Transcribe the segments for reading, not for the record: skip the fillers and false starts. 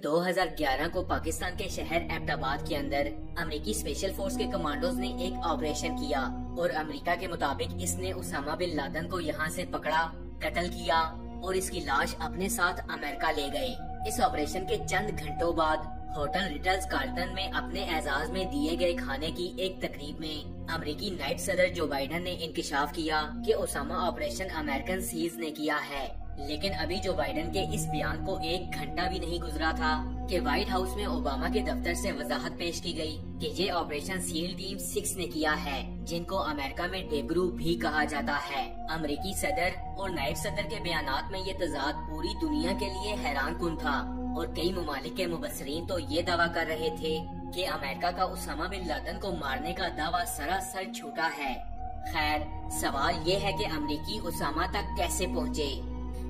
2011 को पाकिस्तान के शहर एबटाबाद के अंदर अमेरिकी स्पेशल फोर्स के कमांडोज ने एक ऑपरेशन किया और अमेरिका के मुताबिक इसने उसामा बिन लादेन को यहाँ से पकड़ा, कत्ल किया और इसकी लाश अपने साथ अमेरिका ले गए। इस ऑपरेशन के चंद घंटों बाद होटल रिटल्स कार्ल्टन में अपने एजाज में दिए गए खाने की एक तकरीब में अमेरिकी नायब सदर जो बाइडेन ने इंकशाफ किया कि उसामा ऑपरेशन अमेरिकन सीज ने किया है। लेकिन अभी जो बाइडेन के इस बयान को एक घंटा भी नहीं गुजरा था कि व्हाइट हाउस में ओबामा के दफ्तर से वजाहत पेश की गई कि ये ऑपरेशन सील टीम 6 ने किया है, जिनको अमेरिका में डेब्रू भी कहा जाता है। अमेरिकी सदर और नायब सदर के बयानात में ये तजाद पूरी दुनिया के लिए हैरान कुन था और कई ममालिक के मुबस्सरीन तो ये दावा कर रहे थे कि अमेरिका का उसामा बिन लादेन को मारने का दावा सरासर झूठा है। खैर, सवाल ये है कि अमेरिकी उसामा तक कैसे पहुँचे।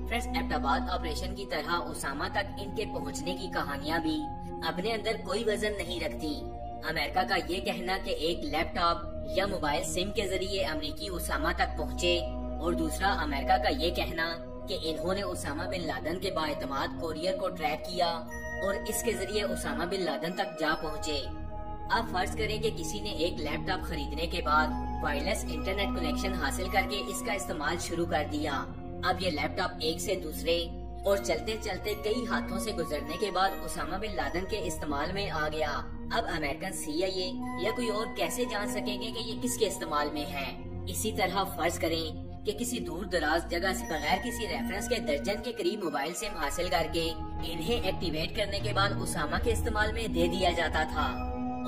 फ्रेंड्स, एबटाबाद ऑपरेशन की तरह उसामा तक इनके पहुंचने की कहानियां भी अपने अंदर कोई वजन नहीं रखती। अमेरिका का ये कहना कि एक लैपटॉप या मोबाइल सिम के जरिए अमेरिकी उसामा तक पहुंचे और दूसरा अमेरिका का ये कहना कि इन्होंने उसामा बिन लादेन के बाएतमाद कोरियर को ट्रैक किया और इसके जरिए उसामा बिन लादेन तक जा पहुंचे। आप फर्ज करें कि किसी ने एक लैपटॉप खरीदने के बाद वायरलेस इंटरनेट कनेक्शन हासिल करके इसका इस्तेमाल शुरू कर दिया। अब ये लैपटॉप एक से दूसरे और चलते चलते कई हाथों से गुजरने के बाद उसामा बिन लादेन के इस्तेमाल में आ गया। अब अमेरिकन CIA या कोई और कैसे जान सकेंगे कि ये किसके इस्तेमाल में है। इसी तरह फर्ज करें कि किसी दूर दराज जगह से बगैर किसी रेफरेंस के दर्जन के करीब मोबाइल सिम हासिल करके इन्हें एक्टिवेट करने के बाद उसामा के इस्तेमाल में दे दिया जाता था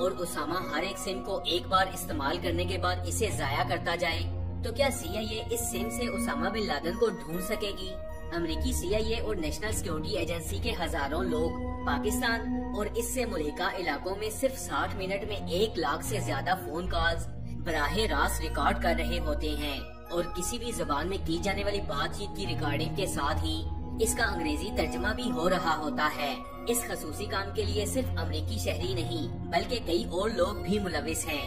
और उसामा हर एक सिम को एक बार इस्तेमाल करने के बाद इसे जाया करता जाए, तो क्या CIA इस सिम से उसामा बिन लादेन को ढूंढ सकेगी? अमेरिकी CIA और नेशनल सिक्योरिटी एजेंसी के हजारों लोग पाकिस्तान और इससे मुल्हिका इलाकों में सिर्फ 60 मिनट में 1 लाख से ज्यादा फोन कॉल्स बराहे रास्त रिकॉर्ड कर रहे होते हैं और किसी भी जबान में की जाने वाली बातचीत की रिकॉर्डिंग के साथ ही इसका अंग्रेजी तर्जमा भी हो रहा होता है। इस खसूसी काम के लिए सिर्फ अमेरिकी शहरी नहीं बल्कि कई और लोग भी मुलविस हैं।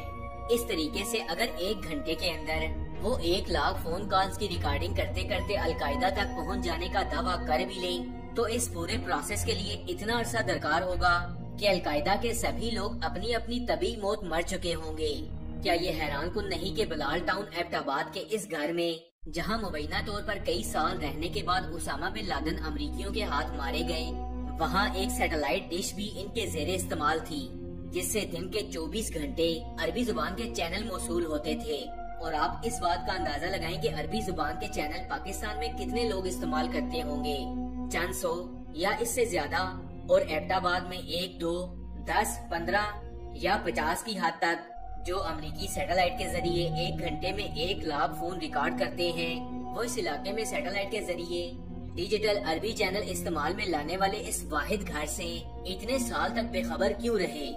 इस तरीके से अगर 1 घंटे के अंदर वो 1 लाख फोन कॉल्स की रिकॉर्डिंग करते करते अलकायदा तक पहुंच जाने का दावा कर भी ले, तो इस पूरे प्रोसेस के लिए इतना अरसा दरकार होगा कि अलकायदा के सभी लोग अपनी अपनी तबी मौत मर चुके होंगे। क्या ये हैरान कुन नहीं कि बलाल टाउन एबटाबाद के इस घर में जहां मुबैना तौर पर कई साल रहने के बाद उसामा बिन लादेन अमरीकियों के हाथ मारे गए, वहां एक सैटेलाइट डिश भी इनके जेरे इस्तेमाल थी जिससे दिन के 24 घंटे अरबी जुबान के चैनल मौसूल होते थे। और आप इस बात का अंदाजा लगाएं कि अरबी जुबान के चैनल पाकिस्तान में कितने लोग इस्तेमाल करते होंगे, चंद सौ या इससे ज्यादा। और एबटाबाद में 1, 2, 10, 15 या 50 की हद तक जो अमेरिकी सैटेलाइट के जरिए 1 घंटे में 1 लाख फोन रिकॉर्ड करते हैं, वो इस इलाके में सैटेलाइट के जरिए डिजिटल अरबी चैनल इस्तेमाल में लाने वाले इस वाहिद घर से इतने साल तक बेखबर क्यों रहे,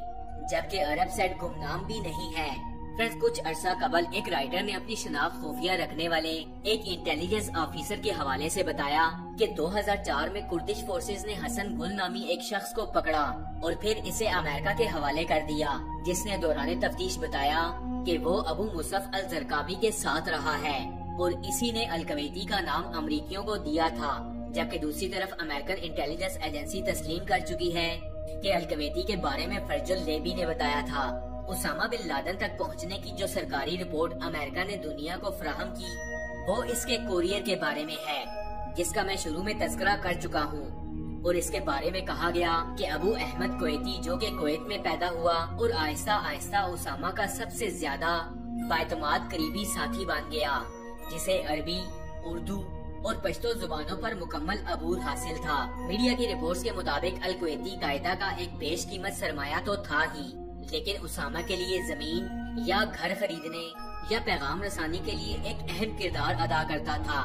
जबकि अरब सेट गुमनाम भी नहीं है। फ्रेंड्स, कुछ अरसा कबल एक राइटर ने अपनी शनाख्त खुफिया रखने वाले एक इंटेलिजेंस ऑफिसर के हवाले से बताया कि 2004 में कुर्दिश फोर्सेज ने हसन गुल नामी एक शख्स को पकड़ा और फिर इसे अमेरिका के हवाले कर दिया, जिसने दौरान तफ्तीश बताया कि वो अबू मुसफ अल जरकावी के साथ रहा है और इसी ने अल कवैती का नाम अमरीकियों को दिया था। जबकि दूसरी तरफ अमेरिकन इंटेलिजेंस एजेंसी तस्लीम कर चुकी है कि अल कवैती के बारे में फर्जुल लेबी ने बताया था। उसामा बिन लादेन तक पहुंचने की जो सरकारी रिपोर्ट अमेरिका ने दुनिया को फराहम की, वो इसके कोरियर के बारे में है, जिसका मैं शुरू में तज़किरा कर चुका हूँ। और इसके बारे में कहा गया कि अबू अहमद कुवैती, जो कि कुवैत में पैदा हुआ और आहिस्ता आहिस्ता उसामा का सबसे ज्यादा बाएतमाद करीबी साथी बन गया, जिसे अरबी, उर्दू और पश्तो जुबानों पर मुकम्मल अबूर हासिल था। मीडिया की रिपोर्ट्स के मुताबिक अल कुवैती कायदा का एक पेश कीमत सरमाया तो था ही, लेकिन उसामा के लिए जमीन या घर खरीदने या पैगाम रसानी के लिए एक अहम किरदार अदा करता था।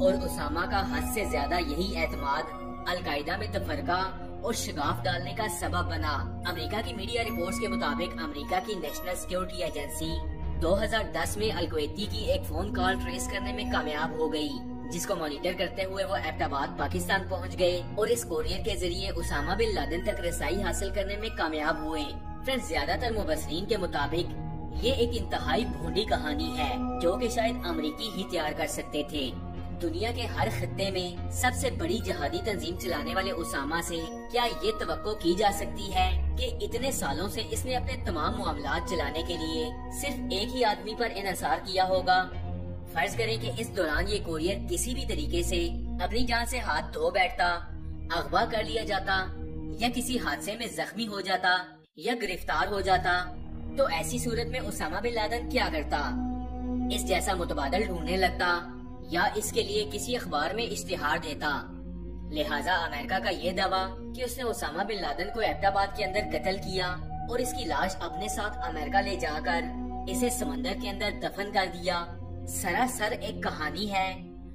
और उसामा का हद से ज्यादा यही एतमाद अल-कायदा में तफरका और शगाफ डालने का सबब बना। अमेरिका की मीडिया रिपोर्ट्स के मुताबिक अमेरिका की नेशनल सिक्योरिटी एजेंसी 2010 में अल कुवैती की एक फोन कॉल ट्रेस करने में कामयाब हो गई, जिसको मॉनिटर करते हुए वो एबटाबाद पाकिस्तान पहुंच गए और इस कोरियर के जरिए उसामा बिन लादेन तक रसाई हासिल करने में कामयाब हुए। फ्रेंड्स, ज्यादातर मुबस्सरीन के मुताबिक ये एक इंतहाई भोंडी कहानी है जो कि शायद अमेरिकी ही तैयार कर सकते थे, दुनिया के हर खित्ते में सबसे बड़ी जहादी तंजीम चलाने वाले उसामा से क्या ये तवक्को की जा सकती है कि इतने सालों से इसने अपने तमाम मामलात चलाने के लिए सिर्फ एक ही आदमी पर इन्हिसार किया होगा? फर्ज करें कि इस दौरान ये कोरियर किसी भी तरीके से अपनी जान से हाथ धो बैठता, अगवा कर लिया जाता या किसी हादसे में जख्मी हो जाता या गिरफ्तार हो जाता, तो ऐसी सूरत में उसामा बिन लादेन क्या करता? इस जैसा मुतबादल ढूंढने लगता या इसके लिए किसी अखबार में इश्तिहार देता। लिहाजा अमेरिका का ये दावा कि उसने उसामा बिन लादेन को एबटाबाद के अंदर कत्ल किया और इसकी लाश अपने साथ अमेरिका ले जाकर इसे समंदर के अंदर दफन कर दिया, सरासर एक कहानी है,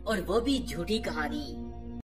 और वो भी झूठी कहानी।